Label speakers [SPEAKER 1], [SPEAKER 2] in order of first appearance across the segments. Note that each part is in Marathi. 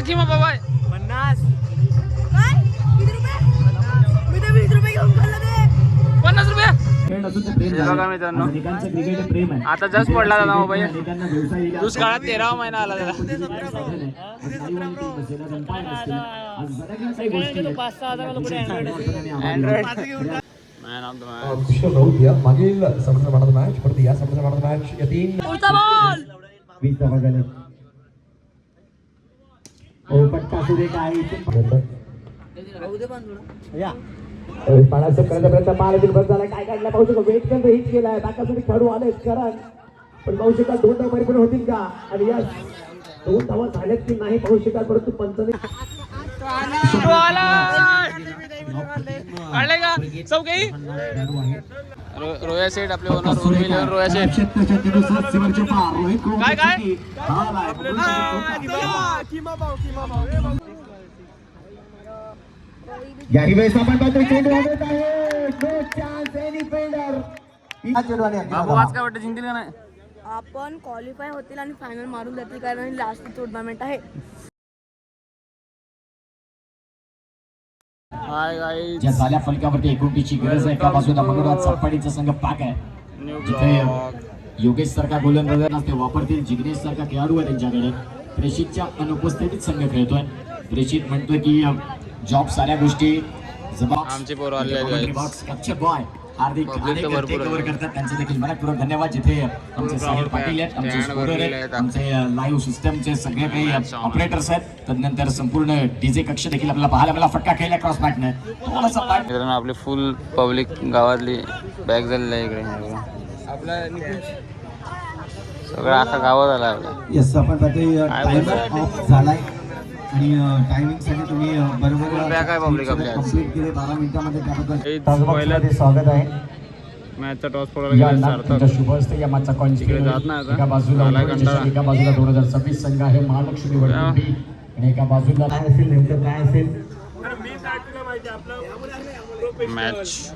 [SPEAKER 1] खिमा बाबा
[SPEAKER 2] 50
[SPEAKER 3] काय किती रुपये मी तर 20 रुपये घेऊन खाल्लं ते
[SPEAKER 1] 50 रुपये
[SPEAKER 4] हे
[SPEAKER 1] बघा मित्रांनो आता जस्ट पडला दादा मोबाईल दुष्काळात 13वा महिना आला त्याला
[SPEAKER 2] 5,000
[SPEAKER 1] मॅन ऑफ द मॅच
[SPEAKER 5] खुश राहू द्या मागील समोरचा मानाचा मॅच परत या समोरचा मानाचा मॅच या 3
[SPEAKER 3] पुढचा बॉल
[SPEAKER 4] 20 धावा झाले ओ पट्टा सुरे काय पाण्याचं करण्याचा प्रयत्न पाण्यातील बस झाला काय काढला पाहू शकतो वेट करतो हिट केलाय बाकासाठी खेळू आले करण पण पाहू शकाल 2 धावा परिपूर्ण होतील का आणि या 2 धावा झाल्यात की नाही पाहू शकाल परंतु पंचाने
[SPEAKER 1] काढले का चौकई रोया सेट आपले ओनर रोया सेट काय काय
[SPEAKER 4] याही वेळेस आपण पाहतो चेंडू वाजवत आहे नो चान्स एनी फिल्डर
[SPEAKER 1] बाबू आज काय वाटतं जिंकतील का नाही
[SPEAKER 3] आपण क्वालिफाय होतील आणि फायनल मारून जातील कारण लास्ट टुर्नामेंट आहे
[SPEAKER 1] हाय गाईज
[SPEAKER 4] ज्या झाल्या फलकावरती एकुलतीची गरज आहे एका बाजूला मनोराज सापडीचा संघ पाक आहे जिथे योगेश सारखा गोलंदाज ते वापरतील जिग्नेश सारखा खेळाडू आहे त्यांच्याकडे प्रेषितच्या अनुपस्थितीत संघ खेळतोय प्रेषित म्हणतोय की जॉब साऱ्या गोष्टी
[SPEAKER 1] आमचे पोरं आले
[SPEAKER 4] कॅप्चर बॉय हार्दिक कव्हर करतात त्यांचे देखील मनपूर्वक धन्यवाद जिथे आमचे साहिल पाटील आहेत आमचे स्कोरर आहेत आमचे लाईव्ह सिस्टमचे सगळे काही ऑपरेटर्स आहेत तदनंतर संपूर्ण डीजे कक्ष देखील आपल्याला पाहायला मला फटका खेळला क्रॉस बॅटने
[SPEAKER 1] मित्रांनो आपली फुल पब्लिक गावातली बॅग झालेली आहे इकडे सगळं अख्खा गावात आला आपला
[SPEAKER 4] येस आपण पाहतोय टाइमर ऑफ झालाय आणि टायमिंग साठी तुम्ही बरोबर
[SPEAKER 1] काय पब्लिक आपल्या
[SPEAKER 4] कंप्लीट केले 12 मिनिटांमध्ये त्याबद्दल
[SPEAKER 1] पहिला
[SPEAKER 4] स्वागत आहे
[SPEAKER 1] मॅचचा टॉस पडला गेला सार्थक
[SPEAKER 4] शुभ असते या मॅचचा कॉन्सिक्वेन्स
[SPEAKER 1] जात नाही
[SPEAKER 4] एका बाजूला एका बाजूला 2026 संघ आहे महालक्ष्मी वडकुंडी आणि एका बाजूला काय असेल नेमकं काय असेल
[SPEAKER 1] मॅच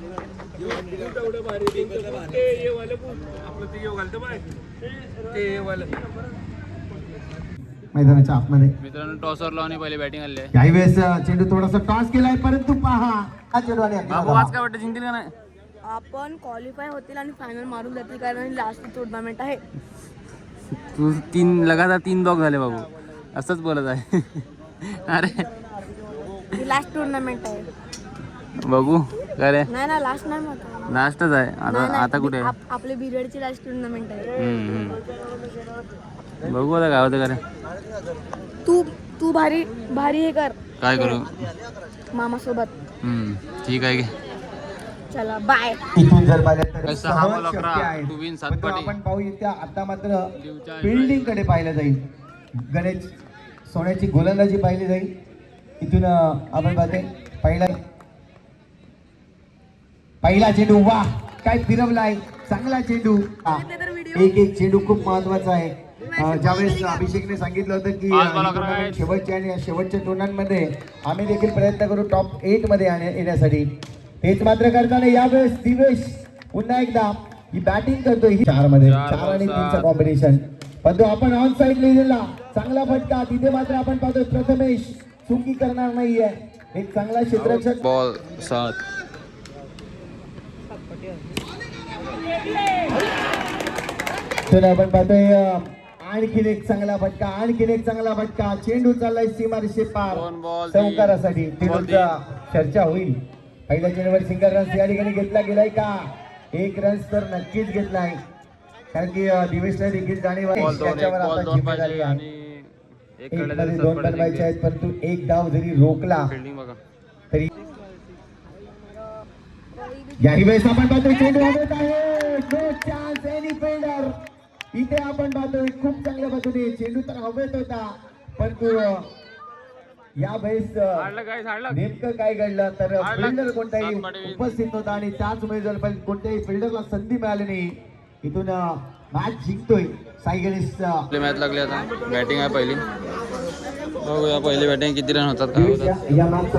[SPEAKER 4] मैदानाच्या आतमध्ये
[SPEAKER 1] मित्रांनो टॉसर लावून पहिले बॅटिंग आले
[SPEAKER 4] काही वेळेस चेंडू थोडासा टॉस केलाय परंतु पहा हा चेंडू आणि
[SPEAKER 1] बाबू आज काय वाटतं जिंकतील का नाही
[SPEAKER 3] आपण क्वालिफाय होतील आणि फायनल मारून जातील कारण लास्ट टुर्नामेंट आहे
[SPEAKER 1] तू लगातार 3 ब्लॉक झाले बाबू असंच बोलत आहे अरे
[SPEAKER 3] लास्ट टुर्नामेंट आहे
[SPEAKER 1] बघू काय रे
[SPEAKER 3] नाही ना लास्ट नाही म्हणत
[SPEAKER 1] लास्टच आहे आता कुठे आहे?
[SPEAKER 3] आपले बिरडची लास्ट टुर्नामेंट आहे
[SPEAKER 1] बघू आता काय होतं का रे
[SPEAKER 3] तू भारी भारी हे कर
[SPEAKER 1] काय करू
[SPEAKER 3] मामा सोबत
[SPEAKER 1] ठीक आहे
[SPEAKER 3] चला बाय
[SPEAKER 4] इथून जर पाहिलं तर
[SPEAKER 1] कसं हा बॉल 11 टू विन 7 पटी
[SPEAKER 4] आपण पाहू इथे आता मात्र फिल्डिंग कडे पाहिलं जाईल गणेश सोन्याची गोलंदाजी पाहिली जाईल इथून आपण पाहते पहिला चेंडू वा काय फिरवलाय चांगला चेंडू एक चेंडू खूप महत्वाचा आहे ज्यावेळेस अभिषेकने सांगितलं होतं की शेवटच्या आणि शेवटच्या टुर्नामेंटमध्ये आम्ही देखील प्रयत्न करू टॉप 8 मध्ये येण्यासाठी तेच मात्र करताना यावेळेस दिवेश पुन्हा एकदा ही बॅटिंग करतोय 4 मध्ये 4 आणि 3 चा कॉम्बिनेशन पण आपण ऑन साइड लिहिलेला चांगला फटका तिथे मात्र आपण पाहतोय प्रथमेश चुकी करणार नाहीये एक चांगला क्षेत्ररक्षक
[SPEAKER 1] बॉल 7
[SPEAKER 4] तर आपण पाहतोय आणखीन एक चांगला फटका चेंडू चाललाय सीमारेषे पार चौकारासाठी चर्चा होईल पहिल्या चेंडूवर सिंगल रन या ठिकाणी घेतला गेलाय का 1 रन तर नक्कीच घेतलाय कारण की दिवेशला देखील जाणीव आहे त्याच्यावर आता जिम्मेदारी आहे 1 मध्ये 2 बनवायचे आहेत परंतु 1 डाव जरी रोखला तरी याही वेळेस आपण पाहतोय चेंडू वाजवत आहे नो चान्स एनी फिल्डर इथे आपण पाहतोय खूप चांगल्या पद्धतीने चेंडू तर हवेत होता परंतु या वेळेस नेमकं काय घडलं तर फिल्डर कोणताही उपस्थित नव्हता आणि त्याच वेळेस कोणत्याही फिल्डरला संधी मिळाली नाही इथून मॅच जिंकतोय साई गणेश
[SPEAKER 1] मॅच लागली आता बॅटिंग आहे पहिली बघूया पहिली बॅटिंग किती रन होतात काय होतात
[SPEAKER 4] या मॅच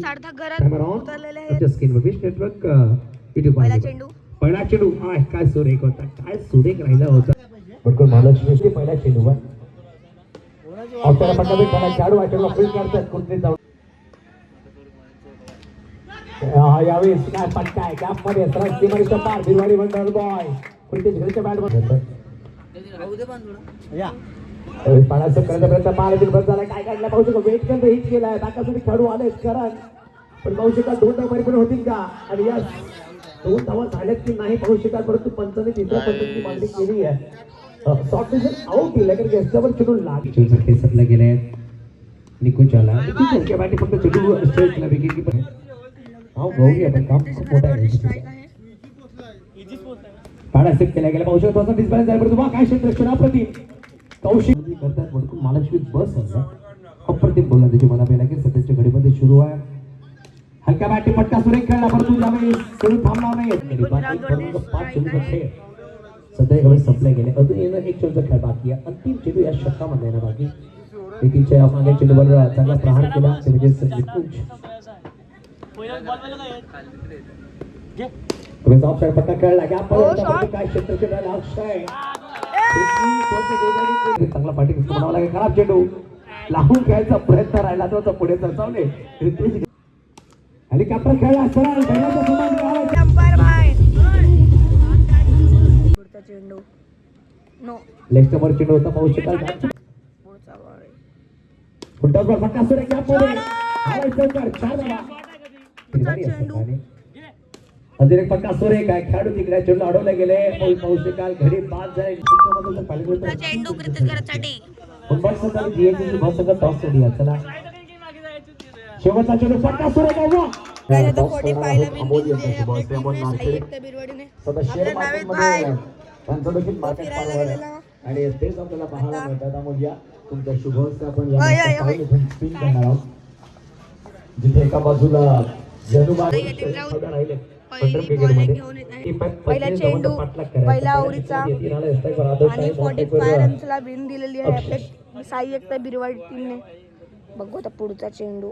[SPEAKER 3] सार्थक घरात उतरलेले आहेत पहिला चेंडू
[SPEAKER 5] पहिला चेंडू काय सुरेख होता, काय सुरेख राहिला होता. पटकन महालक्ष्मी पहिला चेंडू आपल्याला पटकन त्याला खेळाडू वाटेला फील्ड करतात कुठे जाऊन यावेळेस काय पट्टा आहे गॅप मध्ये रस्तीमध्ये पार भिरवाडी बंडर बॉय प्रितेश घरच्या बॅट मध्ये पाण्याचं करण्याचा प्रयत्न पाण्यातील बंद झाला. काय काढला पाहू शकतो वेट करतो हिट केलाय बाकासाठी खेळाडू आले करण पण पाहू शकाल 2 धावा परिपूर्ण होतील का आणि या 2 धावा झाल्यात की नाही पाहू शकाल परंतु पंचाने तिसऱ्या पद्धतीची मांडणी केली आहे. शॉर्ट डिस्टन्स आउट केलं कारण गॅसवर चेंडू लागला खेचला गेलाय निकुंज आला निकुंजच्या बॅटी फक्त चेंडू स्ट्रेट केला विकेट कीपर बघूया पण काम खूप मोठं आहे. पाण्याचं केला गेला पाहू शकतो डिस्बॅलन्स झाला परंतु काय क्षेत्र अप्रतिम कौशिक करतात म्हणून महालक्ष्मी बस अप्रतिम बोलला त्याची मला पहिला की सध्याच्या घडीमध्ये सुरू आहे. हलक्या बॅटी पट्टा सुरेख खेळला परंतु त्यावेळी खेळू थांबणार नाही. 5 चेंडूचा खेळ सध्या एवढे संपले गेले अजून येणं 1 चेंडूचा खेळ बाकी आहे. अंतिम चेंडू या षटकामध्ये येणार बाकी एकीच्या मागे चेंडूवर चांगला प्रहार केला ते म्हणजे निकुंज ऑफसाइड पट्टा खेळला काय क्षेत्र अक्षय चांगला पाठी बनावा लागेल. खराब चेंडू लावून खेळायचा प्रयत्न राहिला तो पुढे सरसावले हेलिकॉप्टर खेळला सरळ
[SPEAKER 3] चेंडू नो
[SPEAKER 5] लेफ्ट वर चेंडू होता पाहू शकाल फुटबॉल पट्टा सुरेख गॅपमध्ये आला चौकार 4 धावा अजून एक पट्टा सुरेख आहे खेळाडू तिकडे चेंडू अडवले गेले पाहू शकाल घडी बाद झाले
[SPEAKER 3] चेंडू क्रिकेट घरासाठी
[SPEAKER 5] बस सगळं टॉस सोडूया चला शेवटचा चेंडू पट्टा सुरेख आहे आणि तेच आपल्याला पाहायला मिळतात त्यामुळे तुमच्या शुभवस्था आपण करणार आहोत जिथे एका बाजूला
[SPEAKER 3] पहिला चेंडू पहिला ओव्हरचा आणि 45 रन्सला विन दिलेली आहे आपल्या साई एकता बिरवाडी टीमने. बघू आता पुढचा चेंडू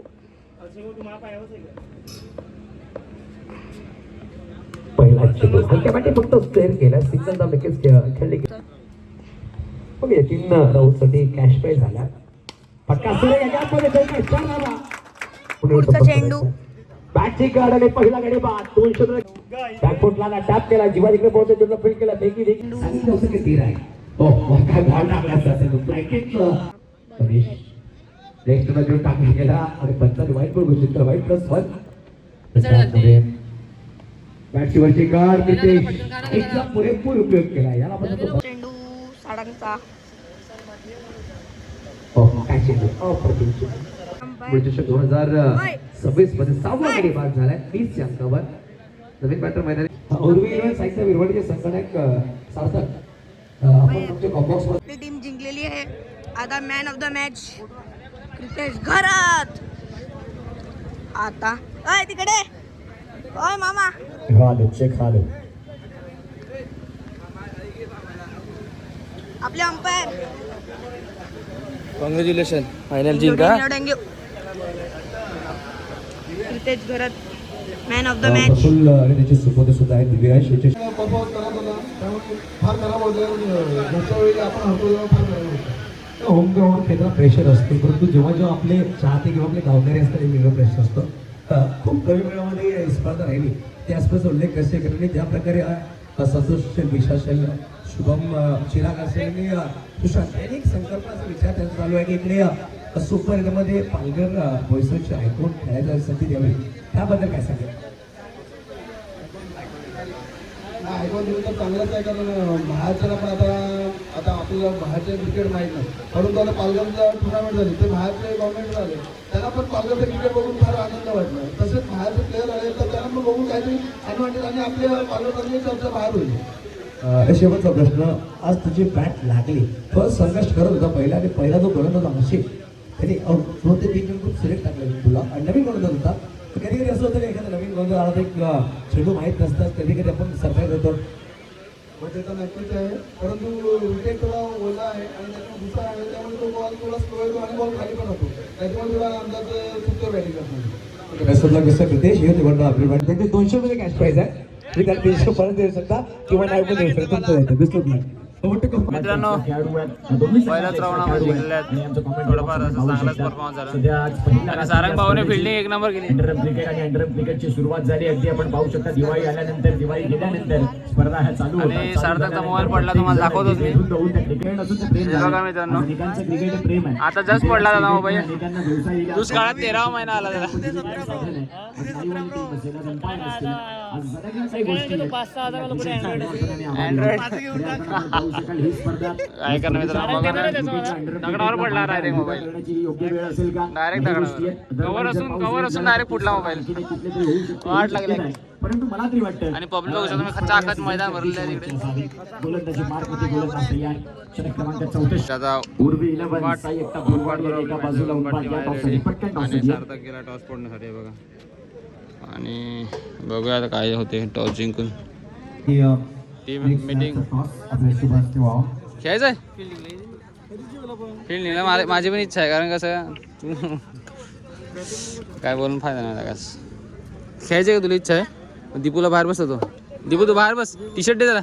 [SPEAKER 5] पहिला चेंडू हलक्या फक्त स्टेअर केला सिंगलचा विकेट खेळले पण या 3 राऊंडसाठी कॅश प्राइज झाला. पट्टा
[SPEAKER 3] पुढचा चेंडू
[SPEAKER 5] बॅटची गाड आणि पहिला गडी बाद 200 बॅकफुटला टॅप केला जीवाजीकडे पोहोचतो चेंडू फील्ड केला बेगी बेगी तीर आहे तो मोठा धाव टाकला असेल ब्रॅकेटला समीश नेक्स्ट मध्ये टाकून गेला आणि पंचायत वाईट पण घोषित केला वाईट +1 बॅटची वरची गाड तिथे एकदम पुरेपूर उपयोग केला याला आपण
[SPEAKER 3] चेंडू साडांचा
[SPEAKER 5] काय चेंडू अप्रतिम चेंडू 2026 मध्ये 6वा गडी बाद झालाय 20 अंकावर नवीन बॅटर मैदानी उर्वी साईडच्या विरवडीचे संगणक सार्थक आपण तुमच्या कॉम्बॉक्स
[SPEAKER 3] आपली टीम जिंकलेली आहे. आता man of the match cricket घरात. आता ओय तिकडे ओय मामा
[SPEAKER 5] खाले
[SPEAKER 3] आपले अंपायर
[SPEAKER 1] कॉंग्रॅच्युलेशन फायनल जिंका.
[SPEAKER 3] क्रिकेट घरात मॅन ऑफ द मॅच
[SPEAKER 5] फुल आणि त्याचे सुपोते सुद्धा आहेत दिव्याश याचे
[SPEAKER 6] फार खराब होतं घरच्या वेळी आपण हरतो तेव्हा फार खराब होतं.
[SPEAKER 5] होम ग्राउंड क्षेत्रात प्रेशर असते परंतु जेव्हा जेव्हा आपले चाहते किंवा आपले गावकरी असतात एक वेगळं प्रेशर असतं. खूप कमी वेळामध्ये स्पर्धा राहिली त्या स्पर्धेचा उल्लेख कसे करणे ज्या प्रकारे संतोष विशाल शुभम चिराग असेल आणि सुशांत यांनी एक संकल्पनाचा विचार त्यांचा चालू आहे की इकडे सुपर यामध्ये पालघर बोईसरची ऐकून खेळायला संधी द्यावी त्याबद्दल काय सांगेल.
[SPEAKER 6] ऐकून दिलं तर चांगलंच आहे कारण बाहेरच्याला पण आता आपल्याला बाहेरचे क्रिकेट माहीत नाही परंतु आता पालघरला टुर्नामेंट झाली ते बाहेरचे गव्हर्नमेंट झाले त्यांना पण पालघरचं क्रिकेट बघून फार आनंद वाटला. तसेच बाहेरचे प्लेयर आले तर त्यांना पण बघून काहीतरी ॲडव्हान्टेज आणि आपल्या पालघरमध्ये चर्चा बाहेर होईल.
[SPEAKER 5] शेवटचा प्रश्न आज तुझी बॅट लागली फर्स्ट संघर्ष करत होता पहिला आणि पहिला जो गोलंदाज असे त्याने 2 ते 3 खूप सिलेक्ट टाकले तुला आणि नवीन गोलंदाज होता. कधी कधी असं होतं की एखादा नवीन गोलंदाज आला तर एक चेंडू माहीत नसतात कधी कधी आपण सरप्राईज होतो.
[SPEAKER 6] म्हणजे तर नक्कीच आहे परंतु विकेट थोडा ओला आहे आणि त्याच्यामुळे दुसरा आहे त्यामुळे तो बॉल थोडा स्लो येतो आणि बॉल खाली पण होतो त्याच्यामुळे थोडा अंदाज चुकतो बॅटिंग करतो.
[SPEAKER 5] कसं प्रितेश हे होते म्हणतो आपली बॅट त्यांचे 200 मध्ये कॅश प्राईज आहे विद्यार्थी 300 पर्यंत येऊ शकता किंवा नाही पण येऊ शकता तुमचं येतं दुसरं नाही.
[SPEAKER 1] मित्रांनो पहिल्याच राऊंडमध्ये जिंकल्यात थोडंफार असं चांगलाच परफॉर्मन्स झाला आणि सारंग भाऊने फिल्डिंग एक नंबर केली.
[SPEAKER 5] अंडरम क्रिकेट आणि अंडरम क्रिकेटची सुरुवात झाली अगदी आपण पाहू शकता दिवाळी आल्यानंतर दिवाळी गेल्यानंतर स्पर्धा ह्या चालू होतात.
[SPEAKER 1] आणि सार्थकचा मोबाईल पडला तुम्हाला दाखवतोच मी.
[SPEAKER 5] क्रिकेट असून ते प्रेम
[SPEAKER 1] हे बघा मित्रांनो
[SPEAKER 5] अनेकांचं क्रिकेट प्रेम आहे.
[SPEAKER 1] आता जस्ट पडला त्याला मोबाईल.
[SPEAKER 5] अनेकांना व्यवसाय
[SPEAKER 1] दुष्काळात 13वा महिना आला त्याला.
[SPEAKER 5] ही स्पर्धा
[SPEAKER 1] काय करणार मित्रांनो बघा ना दगडावर पडला डायरेक्ट मोबाईल.
[SPEAKER 5] योग्य वेळ असेल का
[SPEAKER 1] डायरेक्ट दगडावर कवर असून डायरेक्ट फुटला मोबाईल. वाट लागली
[SPEAKER 5] परंतु मला तरी वाटतं
[SPEAKER 1] आणि पब्लिक बघू शकतो तुम्ही खचाखच मैदान भरलेलं आहे तिकडे.
[SPEAKER 5] गोलंदाजी मार्क होते गोलंदाज तयार षटक क्रमांक 64
[SPEAKER 1] त्याचा
[SPEAKER 5] उर्वी 11 साई एकटा बोलवाडी एका बाजूला उभा या टॉससाठी पटकन टॉस
[SPEAKER 1] आणि
[SPEAKER 5] दिला.
[SPEAKER 1] सार्थक गेला टॉस फोडण्यासाठी बघा. आणि बघूया आता काय होते टॉस जिंकून. टीम मीटिंग खेळायचं आहे फील्ड नेला. माझी पण इच्छा आहे कारण कसं तू काय बोलून फायदा नाही लागा. खेळायचं का तुला इच्छा आहे. दीपूला बाहेर बसतो. दीपू तू बाहेर बस. टी शर्ट दे जरा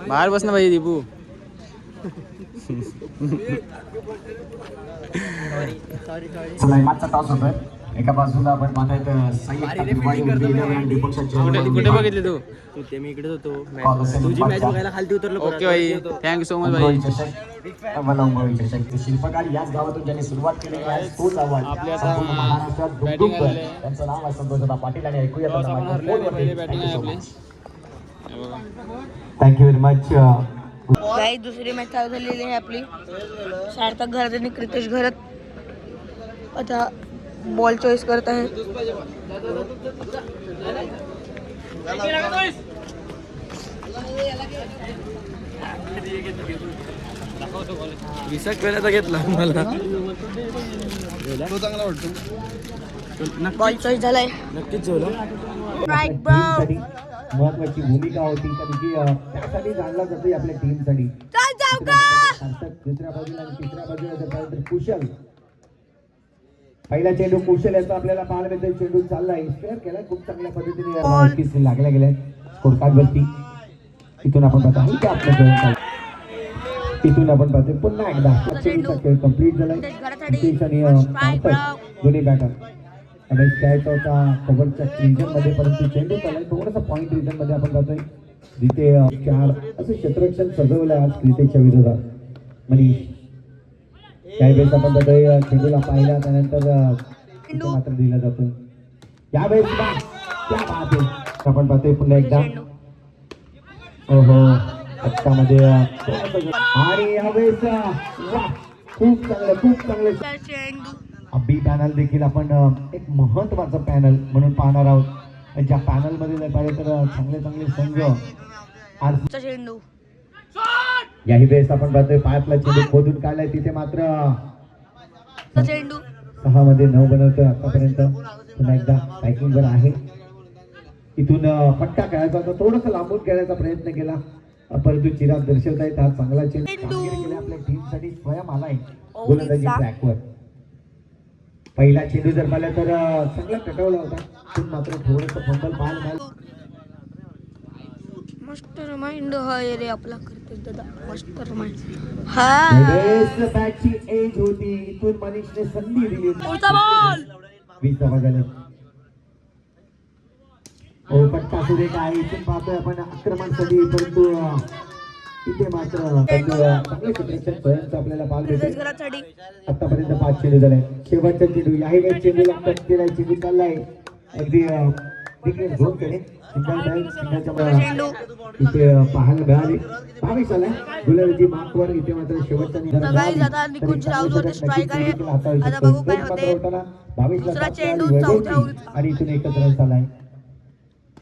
[SPEAKER 1] बाहेर बस ना भाई दीपू.
[SPEAKER 5] चला मागचा टॉस होतोय एका बाजूला आपण पाहतायत साई एकटा बोलवाडी उर्वी 11 आणि दीपक
[SPEAKER 1] कुठे बघितले तू.
[SPEAKER 2] मी इकडेच होतो
[SPEAKER 5] तुझी मॅच
[SPEAKER 2] बघायला खालती उतरलो.
[SPEAKER 1] ओके भाई थँक्यू सो मच भाई.
[SPEAKER 5] शिल्पकार याच गावातून ज्यांनी सुरुवात केली आहे तोच आवाज
[SPEAKER 1] आपल्या आता
[SPEAKER 5] संपूर्ण महाराष्ट्रात
[SPEAKER 1] बॅटिंग
[SPEAKER 5] दुमदुमतं.
[SPEAKER 1] आले.
[SPEAKER 5] त्यांचं नाव आहे संतोषदा पाटील आणि ऐकूया
[SPEAKER 1] टॉस आपण हरले पहिले बॅटिंग आहे आपली. हे बघा
[SPEAKER 5] थँक्यू व्हेरी मच.
[SPEAKER 3] गाई दुसरी मॅच चालू झालेली आहे आपली. सार्थक घरात आणि क्रितेश घरात आता बॉल चॉईस करत आहे.
[SPEAKER 1] विसक वेळेचा घेतला मला.
[SPEAKER 3] बॉल चॉईस झालाय.
[SPEAKER 1] नक्कीच जेवलो.
[SPEAKER 3] Strike bro.
[SPEAKER 5] महत्वाची भूमिका होती कारण की त्यासाठी जाणला जातोय आपल्या टीमसाठी.
[SPEAKER 3] चल जाऊ का.
[SPEAKER 5] सार्थक दुसऱ्या बाजूला आणि तिसऱ्या बाजूला जर पाहिलं तर कुशल. पहिला चेंडू कुशल याचा आपल्याला पाहायला मिळतोय. चेंडू चाललाय स्क्वेअर केलाय खूप चांगल्या पद्धतीने लागल्या गेल्या स्कोर कार्ड वरती. तिथून आपण पाहतो आहे की आपलं खेळ तिथून आपण पाहतोय पुन्हा एकदा चेंडूचा खेळ कम्प्लीट झालाय. नितेश आणि सार्थक दोन्ही बॅटर आणि खेळायचा होता कव्हरच्या रिजन मध्ये परंतु चेंडू चाललाय थोडंसं पॉईंट रिजन मध्ये आपण पाहतोय जिथे 4 असं क्षेत्ररक्षण सजवलंय आज क्रिकेटच्या विरोधात. मनीष त्यावेळेस आपण बघतोय चेंडूला पाहिला त्यानंतर मात्र दिला जातो. यावेळेस आपण पाहतोय पुन्हा एकदा हक्कामध्ये आणि यावेळेस खूप चांगलं
[SPEAKER 3] चेंडू
[SPEAKER 5] अबी पॅनल देखील आपण एक महत्वाचं पॅनल म्हणून पाहणार आहोत. ज्या पॅनल मध्ये जर पाहिजे तर चांगले संघ आज
[SPEAKER 3] चेंडू.
[SPEAKER 5] याही वेळेस आपण पाहतोय पायातला चेंडू खोदून काढलाय तिथे मात्र
[SPEAKER 3] चेंडू
[SPEAKER 5] 6 मध्ये 9 बनवतोय आतापर्यंत. पुन्हा एकदा पॅकिंग वर आहे. इथून पट्टा खेळायचा होता थोडस लांबून खेळायचा प्रयत्न केला परंतु चिराग दर्शवतायत हा चांगला चेंडू कामगिरी केली आपल्या टीम साठी स्वयं आलाय गोलंदाजी ट्रॅकवर. पहिला चेंडू जर पाहिला तर चांगला कटवला होता पण मात्र थोडस फंबल पाहायला मिळालं.
[SPEAKER 3] मास्टर माइंड हाय रे आपला क्रिकेट दादा. मास्टर माइंड हा
[SPEAKER 5] बॅटची एज होती इथून मनीषने संधी दिली.
[SPEAKER 3] पुढचा बॉल
[SPEAKER 5] 20 धावा झाल्या. पट्टा सुरे काय इथून पाहतोय आपण आक्रमणासाठी परंतु इथे मात्र चांगले क्षेत्ररक्षण स्वयंचं आपल्याला पाहायला मिळते.
[SPEAKER 3] घरासाठी
[SPEAKER 5] आतापर्यंत 5 चेंडू झाले. शेवटचा चेंडू याही वेळेस चेंडूला टच केलाय. चेंडू चाललाय अगदी तिकडे झोन कडे
[SPEAKER 3] चेंडू
[SPEAKER 5] इथे पाहायला मिळाले. 22 आलाय गुलाबाची मार्कवर इथे मात्र शेवटचा
[SPEAKER 3] गाईज आता निकुंज राऊत स्ट्राईक आहे. आता बघू काय होते.
[SPEAKER 5] 22
[SPEAKER 3] दुसरा चेंडू चौथ्या ओव्हरीत.
[SPEAKER 5] आणि इथून एकच रन झालाय.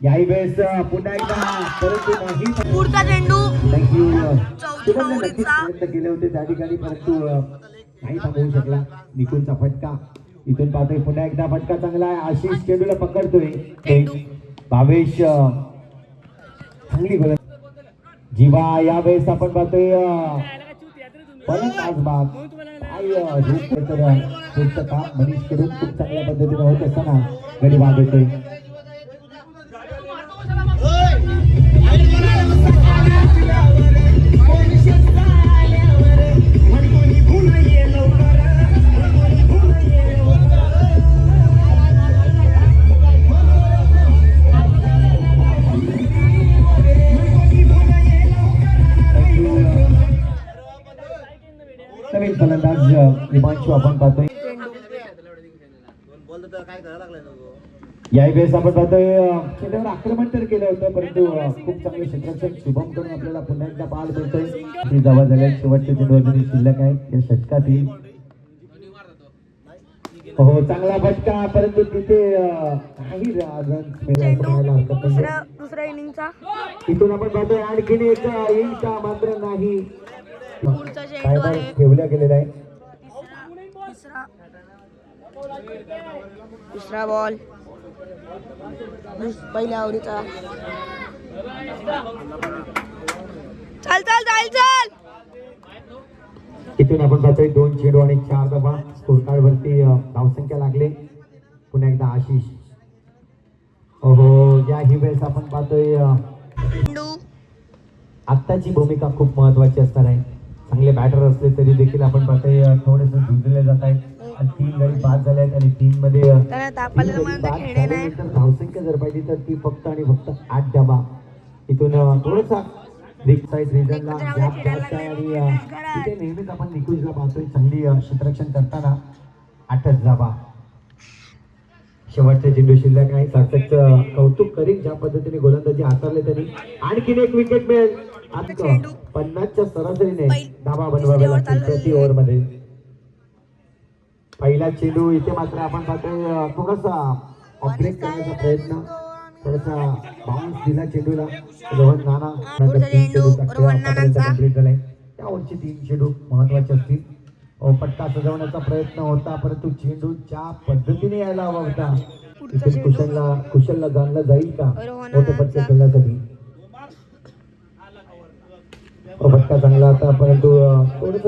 [SPEAKER 5] याही वेळेस पुन्हा एकदा परंतु नाही.
[SPEAKER 3] पुढचा चेंडू
[SPEAKER 5] थँक्यू.
[SPEAKER 3] चौथ्या ओव्हरीचा.
[SPEAKER 5] प्रयत्न केले होते त्या ठिकाणी परंतु नाही थांबवू शकला. निकुंजचा फटका इथून पाहतोय पुन्हा एकदा फटका चांगला आहे. आशिष चेंडूला पकडतोय. भावेश चांगली गोल. जीवा यावेळेस आपण पाहतोय फलंदाज बाद पुढचं काम मनीष कडून खूप चांगल्या पद्धतीने होत असताना गडी बाद होतोय. गोलंदाज हिमांशू आपण पाहतोय. यावेळेस आपण पाहतोय चेंडूवर आक्रमण तर केलं होतं, परंतु खूप चांगले क्षेत्ररक्षण शुभम कडून आपल्याला पुन्हा एकदा पाहायला मिळतोय. ती जवळ झाल्या शेवटचे चेंडू अजूनही शिल्लक आहे या षटकातील. हो चांगला फटका, परंतु तिथे काही रन्स मिळायला हरकत नाही.
[SPEAKER 3] दुसऱ्या इनिंगचा
[SPEAKER 5] इथून आपण पाहतोय आणखीन एक येईल का, मात्र नाही.
[SPEAKER 3] पुढचा चेंडू आहे
[SPEAKER 5] ठेवला गेलेला आहे.
[SPEAKER 3] तिसरा बॉल पहिल्या आवडीचा. चल चल चल चल.
[SPEAKER 5] इथून आपण पाहतोय 2 चेंडू आणि 4 धावा. स्कोर कार्ड वरती धावसंख्या लागले. पुन्हा एकदा आशिष. हो याही वेळेस आपण पाहतोय
[SPEAKER 3] चेंडू.
[SPEAKER 5] आत्ताची भूमिका खूप महत्वाची असणार आहे. चांगले बॅटर असले तरी देखील आपण पाहतोय थोडेसे झुंजले जात आहेत. 3 गडी बाद झाले आहेत आणि 3 मध्ये
[SPEAKER 3] त्याला तापाला म्हणते खेळे नाही.
[SPEAKER 5] धावसंख्या जर पाहिजे तर ती फक्त आणि फक्त 8 धावा. इथून थोडासा रिझनला गॅप जास्त आहे आणि तिथे नेहमीच आपण निकुंजला पाहतोय चांगली क्षेत्ररक्षण करताना 8च धावा. शेवटचे चेंडू शिल्लक आहे. सार्थकचं कौतुक करीन ज्या पद्धतीने गोलंदाजी हाताळले त्यांनी. आणखीन एक विकेट मिळेल. 50च्या सरासरीने धावा बनवाव्या लागतील प्रति ओव्हर मध्ये. पहिला चेंडू इथे मात्र आपण पाहतोय थोडासा ऑपरेट करण्याचा प्रयत्न, थोडासा बाउन्स दिला चेंडूला. रोहन नाना कंप्लीट झालाय. त्यावरचे 3 चेंडू महत्वाचे असतील. पट्टा सजवण्याचा प्रयत्न होता, परंतु चेंडू ज्या पद्धतीने यायला हवा होता तिथे कुशलला जाणलं जाईल का मोठे पट्टे खेळण्यासाठी. पट्टा चांगला होता, परंतु थोडस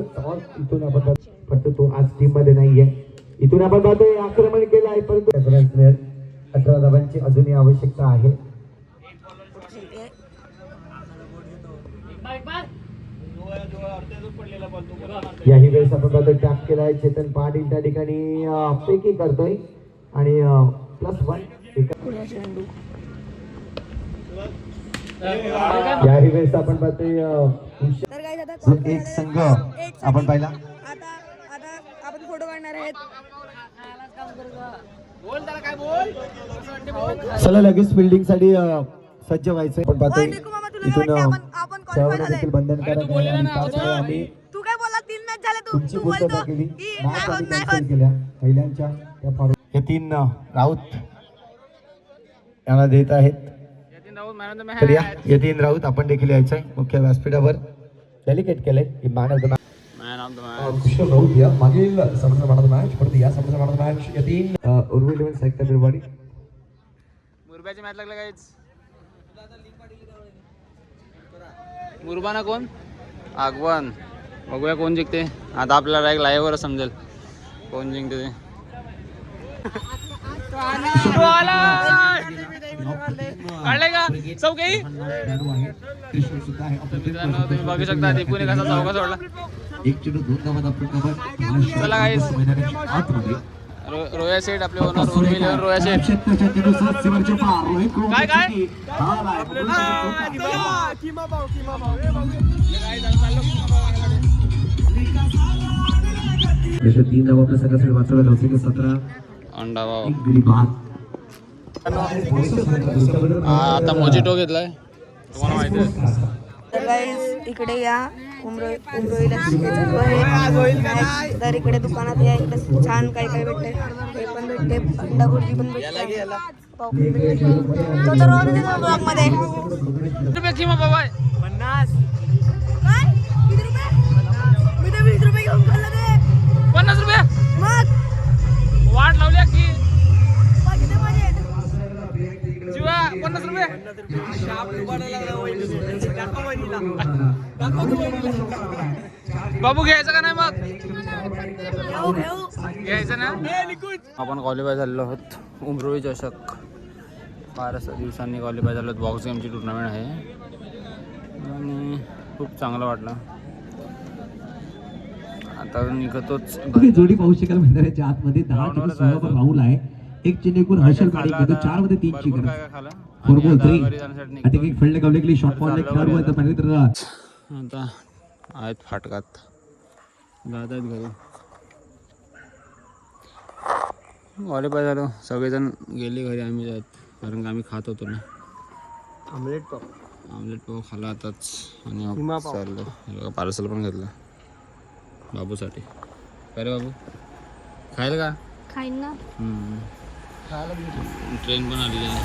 [SPEAKER 5] इथून आपण फक्त तो आज टीम मध्ये नाहीये. इथून आपण पाहतोय आक्रमण केलं आहे, परंतु 18 धावांची अजूनही आवश्यकता आहे. याही वेळेस आपण पाहतोय टॅप केलाय. चेतन पाटील त्या ठिकाणी फेकी करतोय आणि +1. याही वेळेस आपण पाहतोय एक संघ आपण पाहिला.
[SPEAKER 3] आता आपण फोटो काढणार आहेत.
[SPEAKER 5] चला लगेच फिल्डिंग साठी सज्ज व्हायचंय. आपण पाहतोय इथून
[SPEAKER 3] आपण
[SPEAKER 5] बंधनकारक आहे आणि 5 वेळा आम्ही
[SPEAKER 3] तू काय बोला 3 मॅच झाले तू
[SPEAKER 5] तुमची
[SPEAKER 3] तू
[SPEAKER 5] पूर्तता
[SPEAKER 3] बोलतो
[SPEAKER 5] केली.
[SPEAKER 3] की
[SPEAKER 5] मॅच आम्ही
[SPEAKER 3] नाही
[SPEAKER 5] कॅन्सल
[SPEAKER 3] होत.
[SPEAKER 5] केल्या महिलांच्या त्या फार. हे 3 राऊत यांना देत आहेत. तर या 3 राऊत आपण देखील यायचंय मुख्य व्यासपीठावर. डेलिकेट केलंय मॅन ऑफ द मॅच.
[SPEAKER 6] कुशल राऊत या मागील सामन्याचा मॅन ऑफ द मॅच, परत या सामन्याचा मॅन ऑफ द मॅच या 3 उर्वी 11 सेक्टर बिरवाडी.
[SPEAKER 1] मुरब्याची मॅच लागला काहीच. मुरबाना कोण? आगवान. बघूया कोण जिंकते. आता आपल्याला एक लाईव्ह वर समजेल कोण जिंकते ते. काढले का चौकी? तुम्ही बघू शकता दीपूने कसा चौका सोडला. चला गाईस. रोया सेट आपले ओनर उर्मिलेवर रोया सेट. काय काय
[SPEAKER 5] 3 धावा आपल्या संघासाठी वाचवल्या. धावसंख्या 17.
[SPEAKER 1] अंडा भाव.
[SPEAKER 5] एक गडी बाद.
[SPEAKER 1] आता मोजिटो घेतलाय तुम्हाला माहिती आहे.
[SPEAKER 3] तर गाईज इकडे या उमरोईला तर इकडे दुकानात या. इकडे छान काही काही भेटते. हे पण भेटते, अंडा भुर्जी पण भेटते, पाव पण भेटते. तो तर रोज येतो ब्लॉग मध्ये.
[SPEAKER 1] रुपये किंवा बाबा
[SPEAKER 2] 50.
[SPEAKER 3] काय किती रुपये? मी तर 20 रुपये घेऊन खाल्लं ते.
[SPEAKER 1] 50 रुपये
[SPEAKER 3] मग
[SPEAKER 1] वाट लावल्या की
[SPEAKER 3] पैसे दे माझे.
[SPEAKER 1] जीवा 50 रुपये. बाबू घ्यायचं का नाही मग?
[SPEAKER 3] घेऊ घेऊ.
[SPEAKER 1] घ्यायचं ना. आपण क्वालिफाय झालेलो आहोत उमरोई चषक. फारच दिवसांनी क्वालिफाय झालो आहोत. बॉक्स गेमची टुर्नामेंट आहे आणि खूप चांगलं वाटलं. आता निघतोच.
[SPEAKER 5] तुम्ही जोडी पाहू शकाल मैदानाच्या आतमध्ये 10 चेंडू 16 वर राहुल आहे. एक चेंडूवर हर्षल पाटील घेतो. 4 मध्ये 3 ची गरज. फॉरबॉल 3 आता एक फील्ड कवलेकली शॉट बॉल खेळाडू आहे तर पाहिजे तर
[SPEAKER 1] आता आहेत फाटकात जात आहेत घरी. वाले पाय झालं सगळेजण गेले घरी, आम्ही जात कारण का आम्ही खात होतो ना.
[SPEAKER 2] आमलेट पाव.
[SPEAKER 1] आमलेट पाव खाला आताच आणि चाललं पार्सल पण घेतलं बाबूसाठी. काय रे बाबू खायला का?
[SPEAKER 3] खाईन ना.
[SPEAKER 1] ट्रेन पण आली आहे.